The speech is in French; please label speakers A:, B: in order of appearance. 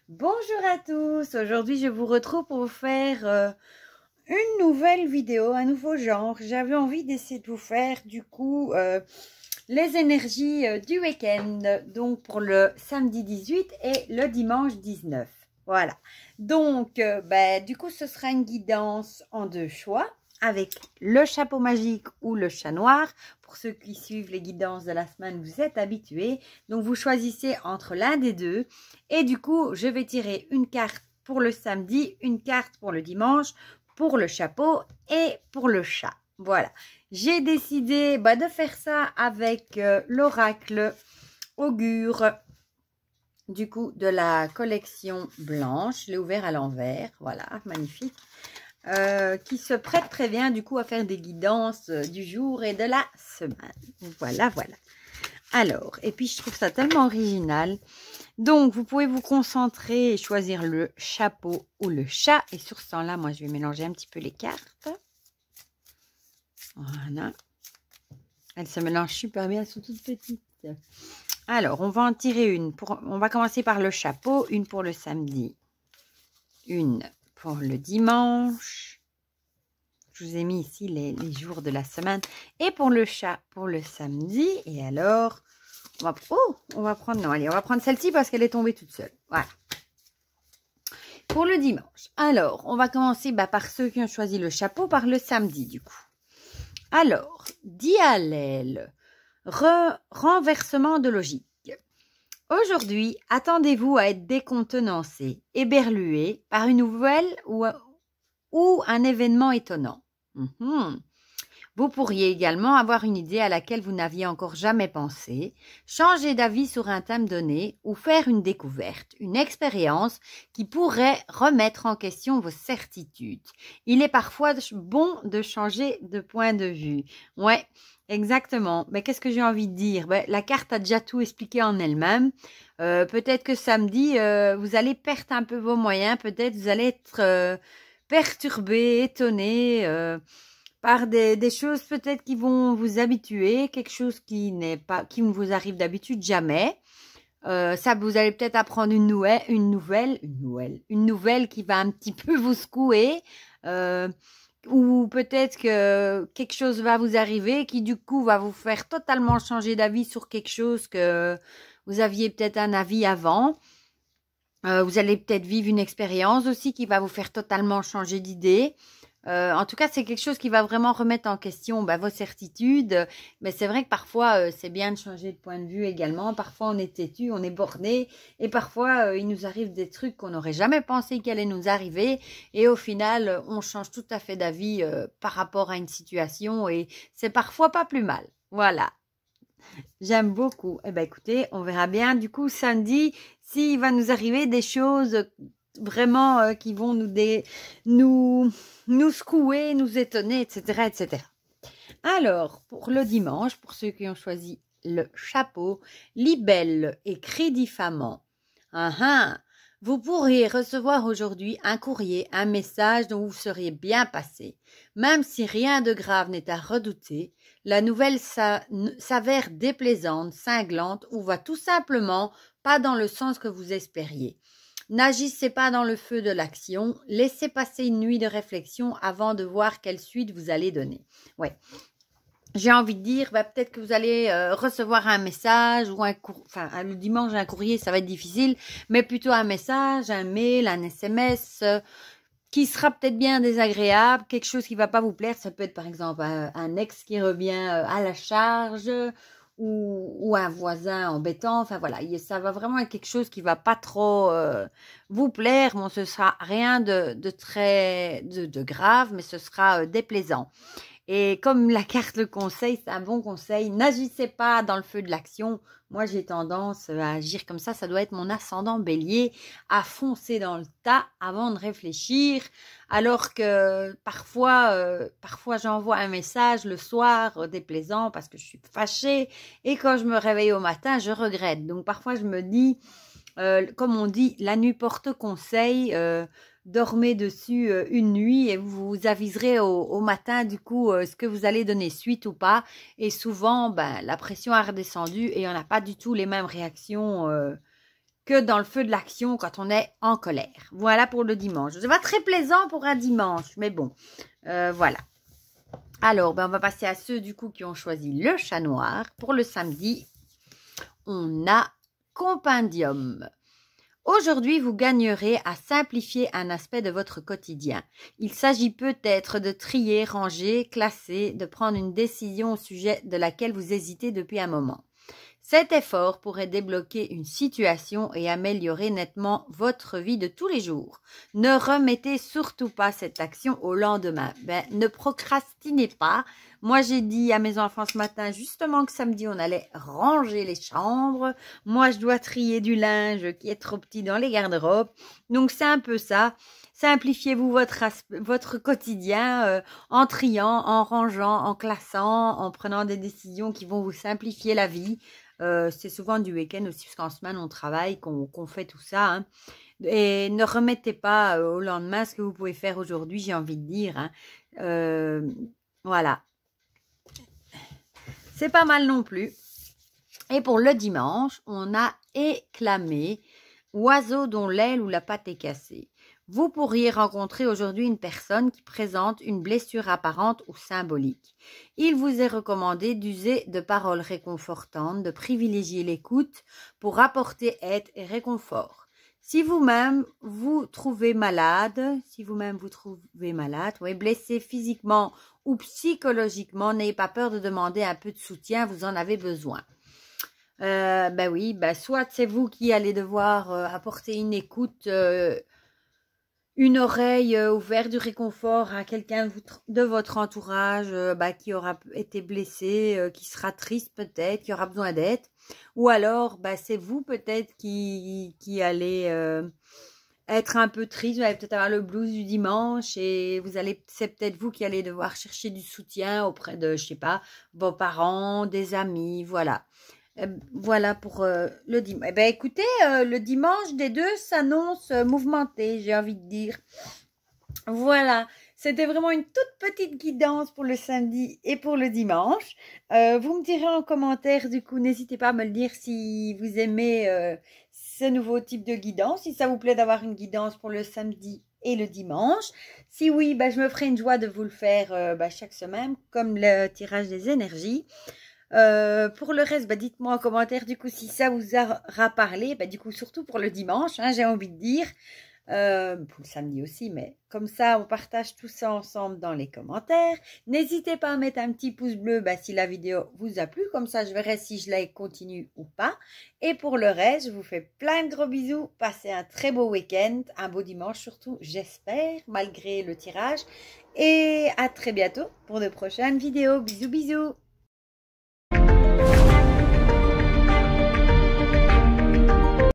A: Bonjour à tous, aujourd'hui je vous retrouve pour vous faire une nouvelle vidéo, un nouveau genre. J'avais envie d'essayer de vous faire du coup les énergies du week-end, donc pour le samedi 18 et le dimanche 19. Voilà, donc du coup ce sera une guidance en deux choix avec le chapeau magique ou le chat noir. Pour ceux qui suivent les guidances de la semaine, vous êtes habitués. Donc, vous choisissez entre l'un des deux. Et du coup, je vais tirer une carte pour le samedi, une carte pour le dimanche, pour le chapeau et pour le chat. Voilà. J'ai décidé de faire ça avec l'oracle augure du coup de la collection blanche. Je l'ai ouvert à l'envers. Voilà, magnifique. Qui se prête très bien du coup à faire des guidances du jour et de la semaine. Voilà, voilà. Alors, et puis je trouve ça tellement original. Donc, vous pouvez vous concentrer et choisir le chapeau ou le chat. Et sur ce temps-là, moi, je vais mélanger un petit peu les cartes. Voilà. Elles se mélangent super bien, elles sont toutes petites. Alors, on va en tirer une. On va commencer par le chapeau, une pour le samedi, une pour le dimanche. Je vous ai mis ici les jours de la semaine. Et pour le chat, pour le samedi. Et alors, on va prendre... Non, allez, on va prendre celle-ci parce qu'elle est tombée toute seule. Voilà. Pour le dimanche. Alors, on va commencer par ceux qui ont choisi le chapeau, par le samedi, du coup. Alors, diallèle. Renversement de logique. Aujourd'hui, attendez-vous à être décontenancé, éberlué par une nouvelle ou un événement étonnant. Vous pourriez également avoir une idée à laquelle vous n'aviez encore jamais pensé, changer d'avis sur un thème donné ou faire une découverte, une expérience qui pourrait remettre en question vos certitudes. Il est parfois bon de changer de point de vue. Ouais, exactement. Mais qu'est-ce que j'ai envie de dire? La carte a déjà tout expliqué en elle-même. Peut-être que samedi, vous allez perdre un peu vos moyens. Peut-être vous allez être perturbé, étonné par des choses peut-être qui vont vous habituer, quelque chose qui ne vous arrive d'habitude jamais. Ça, vous allez peut-être apprendre une nouvelle qui va un petit peu vous secouer. Ou peut-être que quelque chose va vous arriver qui du coup va vous faire totalement changer d'avis sur quelque chose que vous aviez peut-être un avis avant. Vous allez peut-être vivre une expérience aussi qui va vous faire totalement changer d'idée. En tout cas, c'est quelque chose qui va vraiment remettre en question vos certitudes. Mais c'est vrai que parfois, c'est bien de changer de point de vue également. Parfois, on est têtu, on est borné. Et parfois, il nous arrive des trucs qu'on n'aurait jamais pensé qu'elle allait nous arriver. Et au final, on change tout à fait d'avis par rapport à une situation. Et c'est parfois pas plus mal. Voilà. J'aime beaucoup. Eh bien, écoutez, on verra bien du coup samedi s'il va nous arriver des choses vraiment qui vont nous secouer, nous étonner, etc., etc. Alors, pour le dimanche, pour ceux qui ont choisi le chapeau, libelle et cri diffamant. Vous pourriez recevoir aujourd'hui un courrier, un message dont vous seriez bien passé. Même si rien de grave n'est à redouter, la nouvelle s'avère déplaisante, cinglante ou va tout simplement pas dans le sens que vous espériez. N'agissez pas dans le feu de l'action, laissez passer une nuit de réflexion avant de voir quelle suite vous allez donner. Ouais. J'ai envie de dire, peut-être que vous allez recevoir un message ou le dimanche, un courrier, ça va être difficile, mais plutôt un message, un mail, un SMS qui sera peut-être bien désagréable, quelque chose qui va pas vous plaire. Ça peut être par exemple un ex qui revient à la charge ou un voisin embêtant. Enfin voilà, ça va vraiment être quelque chose qui va pas trop vous plaire. Bon, ce sera rien de très grave, mais ce sera déplaisant. Et comme la carte le conseille, c'est un bon conseil. N'agissez pas dans le feu de l'action. Moi, j'ai tendance à agir comme ça. Ça doit être mon ascendant bélier, à foncer dans le tas avant de réfléchir. Alors que parfois j'envoie un message le soir déplaisant parce que je suis fâchée. Et quand je me réveille au matin, je regrette. Donc parfois, je me dis, comme on dit, la nuit porte conseil. Dormez dessus une nuit et vous vous aviserez au matin du coup ce que vous allez donner suite ou pas. Et souvent, la pression a redescendu et on n'a pas du tout les mêmes réactions que dans le feu de l'action quand on est en colère. Voilà pour le dimanche. C'est pas très plaisant pour un dimanche, mais bon, voilà. Alors, ben, on va passer à ceux du coup qui ont choisi le chat noir. Pour le samedi, on a Compendium. Aujourd'hui, vous gagnerez à simplifier un aspect de votre quotidien. Il s'agit peut-être de trier, ranger, classer, de prendre une décision au sujet de laquelle vous hésitez depuis un moment. Cet effort pourrait débloquer une situation et améliorer nettement votre vie de tous les jours. Ne remettez surtout pas cette action au lendemain. Ne procrastinez pas. Moi, j'ai dit à mes enfants ce matin, justement que samedi, on allait ranger les chambres. Moi, je dois trier du linge qui est trop petit dans les garde-robes. Donc, c'est un peu ça. Simplifiez-vous votre quotidien en triant, en rangeant, en classant, en prenant des décisions qui vont vous simplifier la vie. C'est souvent du week-end aussi, parce qu'en semaine, on travaille, qu'on fait tout ça. Hein. Et ne remettez pas au lendemain ce que vous pouvez faire aujourd'hui, j'ai envie de dire. Hein. Voilà. C'est pas mal non plus. Et pour le dimanche, on a éclamé oiseau dont l'aile ou la patte est cassée. Vous pourriez rencontrer aujourd'hui une personne qui présente une blessure apparente ou symbolique. Il vous est recommandé d'user de paroles réconfortantes, de privilégier l'écoute pour apporter aide et réconfort. Si vous-même vous trouvez malade, blessé physiquement ou psychologiquement, n'ayez pas peur de demander un peu de soutien, vous en avez besoin. Ben oui, soit c'est vous qui allez devoir apporter une écoute, une oreille ouverte, du réconfort à quelqu'un de votre entourage qui aura été blessé, qui sera triste peut-être, qui aura besoin d'aide. Ou alors, c'est vous peut-être qui allez être un peu triste, vous allez peut-être avoir le blues du dimanche et c'est peut-être vous qui allez devoir chercher du soutien auprès de, je sais pas, vos parents, des amis, voilà. Voilà pour le dimanche. Écoutez, le dimanche des deux s'annonce mouvementé, j'ai envie de dire. Voilà, c'était vraiment une toute petite guidance pour le samedi et pour le dimanche. Vous me direz en commentaire, du coup, n'hésitez pas à me le dire si vous aimez ce nouveau type de guidance, si ça vous plaît d'avoir une guidance pour le samedi et le dimanche. Si oui, je me ferai une joie de vous le faire chaque semaine, comme le tirage des énergies. Pour le reste, dites-moi en commentaire du coup si ça vous aura parlé, du coup surtout pour le dimanche, hein, j'ai envie de dire, pour le samedi aussi, mais comme ça on partage tout ça ensemble dans les commentaires. N'hésitez pas à mettre un petit pouce bleu si la vidéo vous a plu, comme ça je verrai si je la continue ou pas. Et pour le reste, je vous fais plein de gros bisous, passez un très beau week-end, un beau dimanche surtout, j'espère, malgré le tirage, et à très bientôt pour de prochaines vidéos. Bisous bisous.